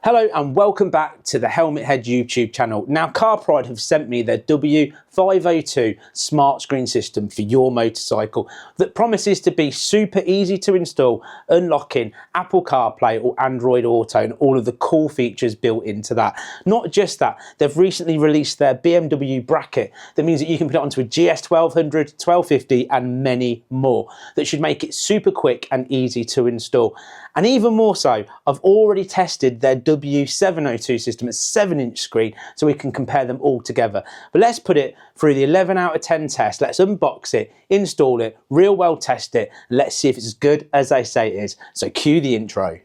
Hello and welcome back to the Helmet Head YouTube channel. Now Carpride have sent me their W502 smart screen system for your motorcycle that promises to be super easy to install, unlocking Apple CarPlay or Android Auto and all of the cool features built into that. Not just that, they've recently released their BMW bracket that means that you can put it onto a GS 1200, 1250 and many more. That should make it super quick and easy to install. And even more so, I've already tested their W702 system at 7-inch screen so we can compare them all together. But let's put it through the 11 out of 10 test. Let's unbox it, install it, real well test it, and let's see if it's as good as they say it is. So cue the intro.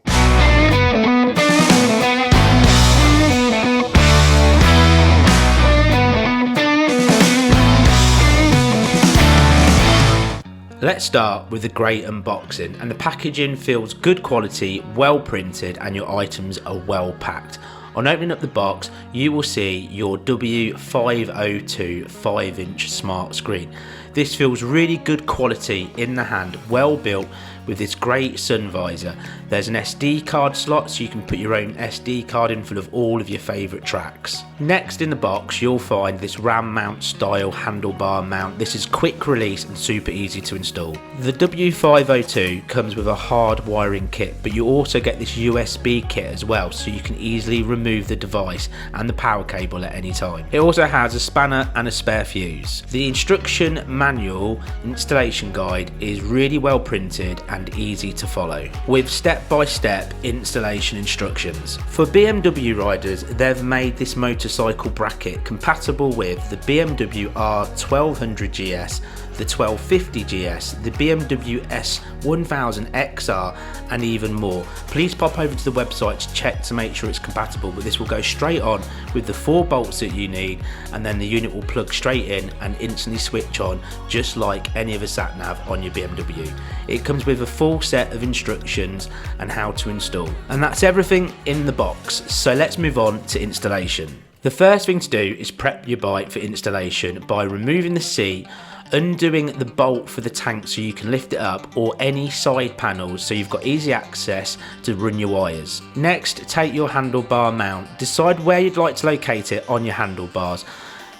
Let's start with a great unboxing, and the packaging feels good quality, well printed, and your items are well packed. On opening up the box, you will see your W502 5-inch smart screen. This feels really good quality in the hand, well built with this great sun visor. There's an SD card slot so you can put your own SD card in full of all of your favourite tracks. Next in the box you'll find this ram mount style handlebar mount. This is quick release and super easy to install. The W502 comes with a hard wiring kit, but you also get this USB kit as well so you can easily remove the device and the power cable at any time. It also has a spanner and a spare fuse. The instruction manual installation guide is really well printed and easy to follow, with step-by-step installation instructions. For BMW riders, they've made this motorcycle bracket compatible with the BMW R1200 GS, the 1250 GS, the BMW S1000 XR and even more. Please pop over to the website to check to make sure it's compatible, but this will go straight on with the 4 bolts that you need, and then the unit will plug straight in and instantly switch on just like any other sat nav on your BMW. It comes with a full set of instructions and how to install, and that's everything in the box. So let's move on to installation. The first thing to do is prep your bike for installation by removing the seat, undoing the bolt for the tank so you can lift it up, or any side panels so you've got easy access to run your wires. Next, take your handlebar mount, decide where you'd like to locate it on your handlebars.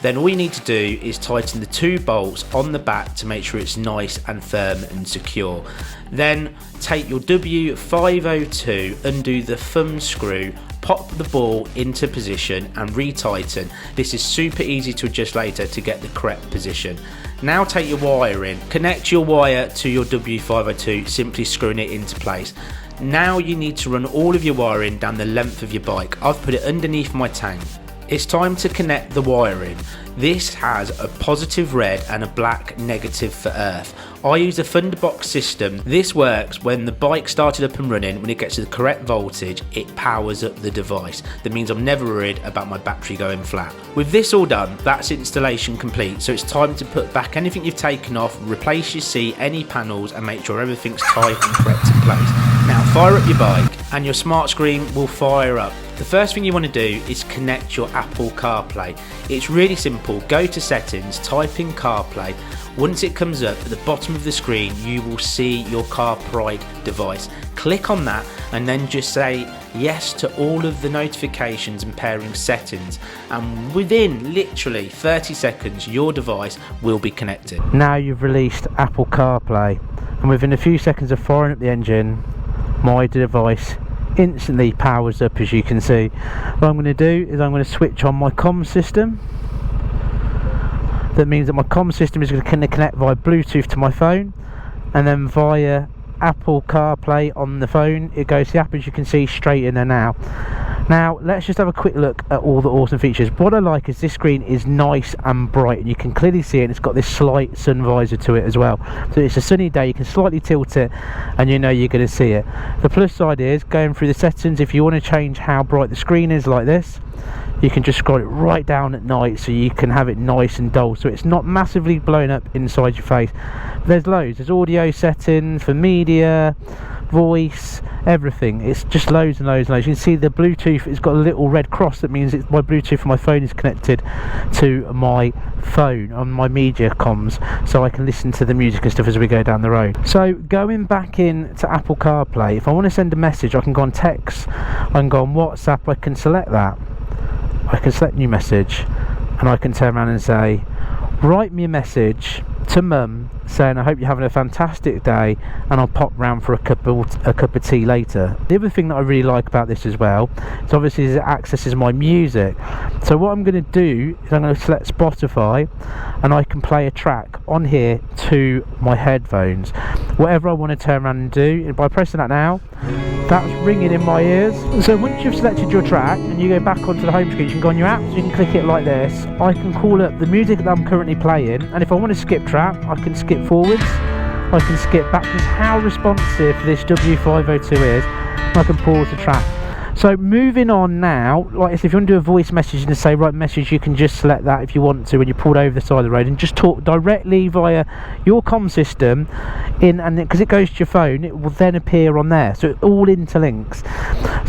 Then all you need to do is tighten the 2 bolts on the back to make sure it's nice and firm and secure. Then take your W502, undo the thumb screw, pop the ball into position and retighten. This is super easy to adjust later to get the correct position. Now take your wire in, connect your wire to your W502, simply screwing it into place. Now you need to run all of your wiring down the length of your bike. I've put it underneath my tank. It's time to connect the wiring. This has a positive red and a black negative for earth. I use a Thunderbox system. This works when the bike started up and running. When it gets to the correct voltage, it powers up the device. That means I'm never worried about my battery going flat. With this all done, that's installation complete. So it's time to put back anything you've taken off, replace your seat, any panels, and make sure everything's tight and correct in place. Now fire up your bike and your smart screen will fire up. The first thing you want to do is connect your Apple CarPlay. It's really simple. Go to settings, type in CarPlay. Once it comes up at the bottom of the screen, you will see your Carpride device. Click on that and then just say yes to all of the notifications and pairing settings, and within literally 30 seconds your device will be connected. Now you've released Apple CarPlay, and within a few seconds of firing up the engine, my device instantly powers up, as you can see. What I'm going to do is I'm going to switch on my comm system. That means that my comm system is going to connect via Bluetooth to my phone, and then via Apple CarPlay on the phone it goes to the app, as you can see straight in there now. Now let's just have a quick look at all the awesome features. What I like is this screen is nice and bright, and you can clearly see it, and it's got this slight sun visor to it as well. So it's a sunny day, you can slightly tilt it and you know you're going to see it. The plus side is going through the settings. If you want to change how bright the screen is like this, you can just scroll it right down at night so you can have it nice and dull so it's not massively blown up inside your face. There's loads. There's audio settings for media, voice, everything. It's just loads and loads and loads. You can see the Bluetooth, it's got a little red cross. That means my Bluetooth for my phone is connected to my phone on my media comms, so I can listen to the music and stuff as we go down the road. So going back in to Apple CarPlay, if I want to send a message, I can go on text, I can go on WhatsApp, I can select that, I can select new message, and I can turn around and say, write me a message to Mum saying I hope you're having a fantastic day, and I'll pop round for a cup of tea later. The other thing that I really like about this as well is obviously it accesses my music. So what I'm going to do is I'm going to select Spotify, and I can play a track on here to my headphones, whatever I want to turn around and do. And by pressing that now, that's ringing in my ears. So once you've selected your track and you go back onto the home screen, you can go on your apps, you can click it like this. I can call up the music that I'm currently playing, and if I want to skip track, I can skip forwards, I can skip backwards. How responsive this W502 is, I can pause the track. So moving on now, like if you want to do a voice message and say write message, you can just select that if you want to when you pulled over the side of the road, and just talk directly via your comm system in, and because it goes to your phone, it will then appear on there, so it all interlinks.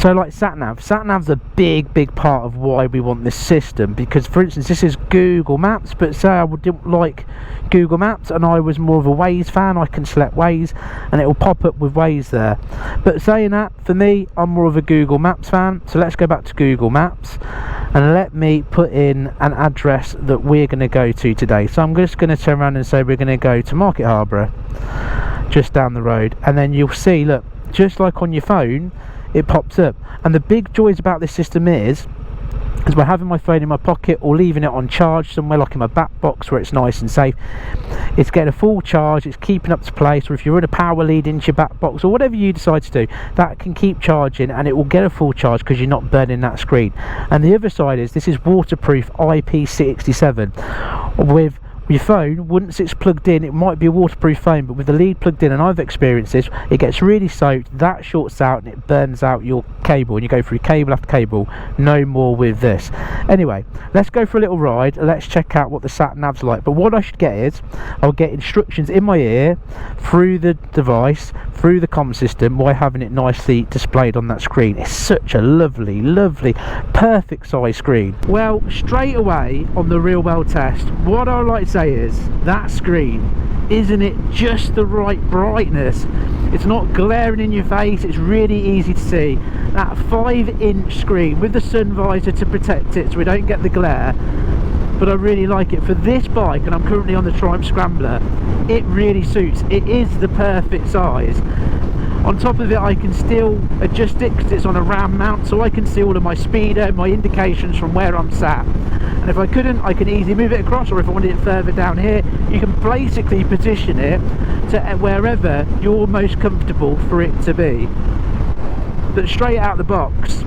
So like satnav's a big part of why we want this system, because for instance this is Google Maps, but say I didn't like Google Maps and I was more of a Waze fan, I can select Waze and it will pop up with Waze there. But saying that, for me, I'm more of a Google Maps fan, so let's go back to Google Maps and let me put in an address that we're going to go to today. So I'm just going to turn around and say we're going to go to Market Harborough, just down the road, and then you'll see, look, just like on your phone, it pops up. And the big joys about this system is by having my phone in my pocket or leaving it on charge somewhere like in my back box where it's nice and safe, it's getting a full charge, it's keeping up to place, or if you're in a power lead into your back box or whatever you decide to do, that can keep charging and it will get a full charge because you're not burning that screen. And the other side is this is waterproof IP67. With your phone, once it's plugged in, it might be a waterproof phone, but with the lead plugged in, and I've experienced this, it gets really soaked, that shorts out and it burns out your cable, and you go through cable after cable. No more with this. Anyway, let's go for a little ride, let's check out what the sat nav's like. But what I should get is, I'll get instructions in my ear through the device, through the comm system, by having it nicely displayed on that screen. It's such a lovely perfect size screen. Well, straight away on the real world test, what I like to say is that screen, isn't it just the right brightness? It's not glaring in your face, it's really easy to see. That 5-inch screen with the sun visor to protect it so we don't get the glare. But I really like it for this bike, and I'm currently on the Triumph Scrambler. It really suits. It is the perfect size. On top of it, I can still adjust it because it's on a RAM mount, so I can see all of my speedo, my indications from where I'm sat. And if I couldn't, I can easily move it across, or if I wanted it further down here, you can basically position it to wherever you're most comfortable for it to be. But straight out the box,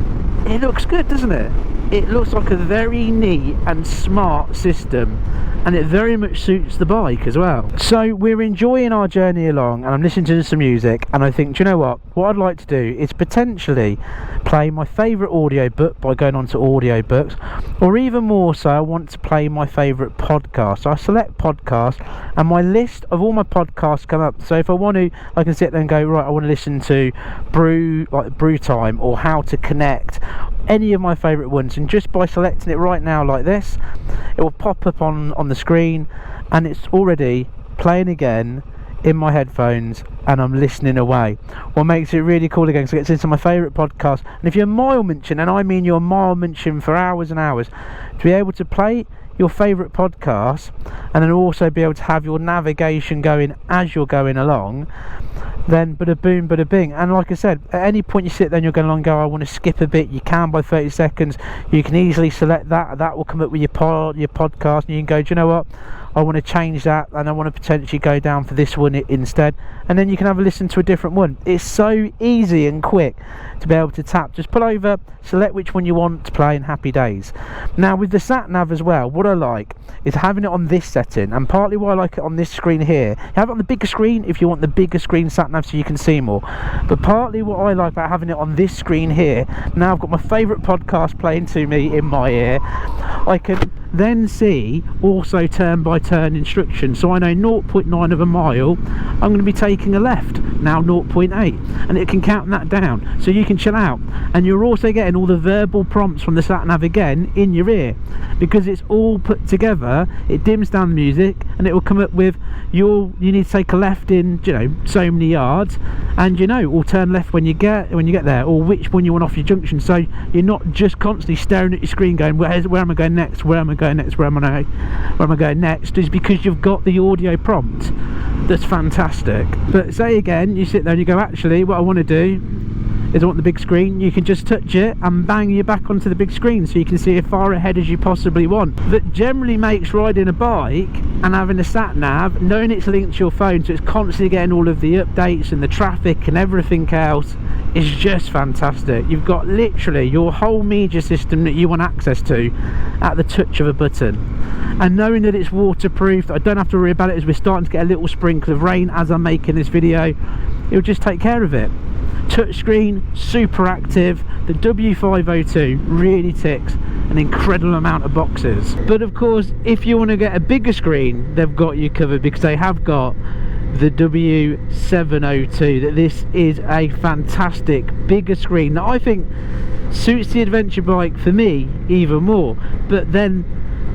it looks good, doesn't it? It looks like a very neat and smart system, and it very much suits the bike as well. So we're enjoying our journey along, and I'm listening to some music, and I think, do you know what I'd like to do is potentially play my favourite audiobook by going on to audiobooks, or even more so, I want to play my favourite podcast. So I select podcast, and my list of all my podcasts come up. So if I want to, I can sit there and go, right, I want to listen to Brew Time, or How to Connect, any of my favourite ones, and just by selecting it right now like this, it will pop up on the screen, and it's already playing again in my headphones, and I'm listening away. What makes it really cool again, so it gets into my favourite podcast. And if you're mile munching, and I mean you're mile munching for hours and hours, to be able to play your favourite podcast and then also be able to have your navigation going as you're going along, then bada boom bada bing. And like I said, at any point you sit there and you're going along and go, I want to skip a bit, you can by 30 seconds. You can easily select that will come up with your podcast, and you can go, do you know what, I want to change that, and I want to potentially go down for this one instead, and then you can have a listen to a different one. It's so easy and quick to be able to tap, just pull over, select which one you want to play, and happy days. Now with the sat nav as well, what I like is having it on this setting, and partly why I like it on this screen here. You have it on the bigger screen if you want the bigger screen sat nav so you can see more, but partly what I like about having it on this screen here, now I've got my favourite podcast playing to me in my ear, I can then see also turn by turn instructions, so I know 0.9 of a mile I'm going to be taking a left, now 0.8, and it can count that down so you can chill out. And you're also getting all the verbal prompts from the sat nav again in your ear, because it's all put together. It dims down the music and it will come up with you need to take a left in, you know, so many yards, and, you know, or turn left when you get there, or which one you want off your junction, so you're not just constantly staring at your screen going, where am I going next, where am I going next, where am I going next, is because you've got the audio prompt. That's fantastic. But say again, you sit there and you go, actually what I want to do is I want the big screen. You can just touch it and bang you back onto the big screen, so you can see as far ahead as you possibly want. That generally makes riding a bike and having a sat nav, knowing it's linked to your phone, so it's constantly getting all of the updates and the traffic and everything else, is just fantastic. You've got literally your whole media system that you want access to at the touch of a button. And knowing that it's waterproof, I don't have to worry about it as we're starting to get a little sprinkle of rain as I'm making this video, it'll just take care of it. Touchscreen, super active. The W502 really ticks an incredible amount of boxes. But of course, if you want to get a bigger screen, they've got you covered, because they have got the W702. That this is a fantastic bigger screen that I think suits the adventure bike for me even more. But then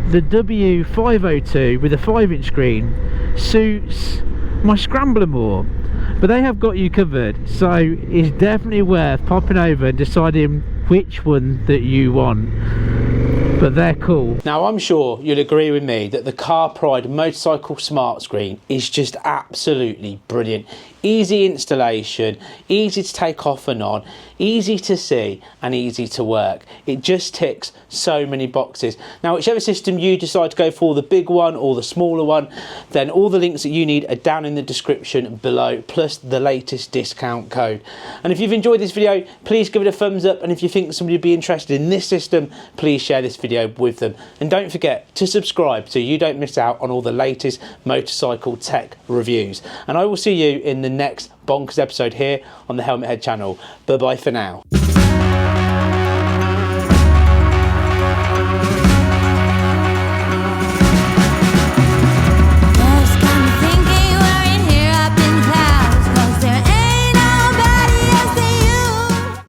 the W502 with a 5-inch screen suits my scrambler more. But they have got you covered, so it's definitely worth popping over and deciding which one that you want. But they're cool. Now I'm sure you'll agree with me that the Carpride motorcycle smart screen is just absolutely brilliant. Easy installation, easy to take off and on, easy to see and easy to work. It just ticks so many boxes. Now whichever system you decide to go for, the big one or the smaller one, then all the links that you need are down in the description below, plus the latest discount code. And if you've enjoyed this video, please give it a thumbs up, and if you think somebody would be interested in this system, please share this video with them. And don't forget to subscribe so you don't miss out on all the latest motorcycle tech reviews. And I will see you in the next bonkers episode here on the Helmet Head channel. Bye bye for now.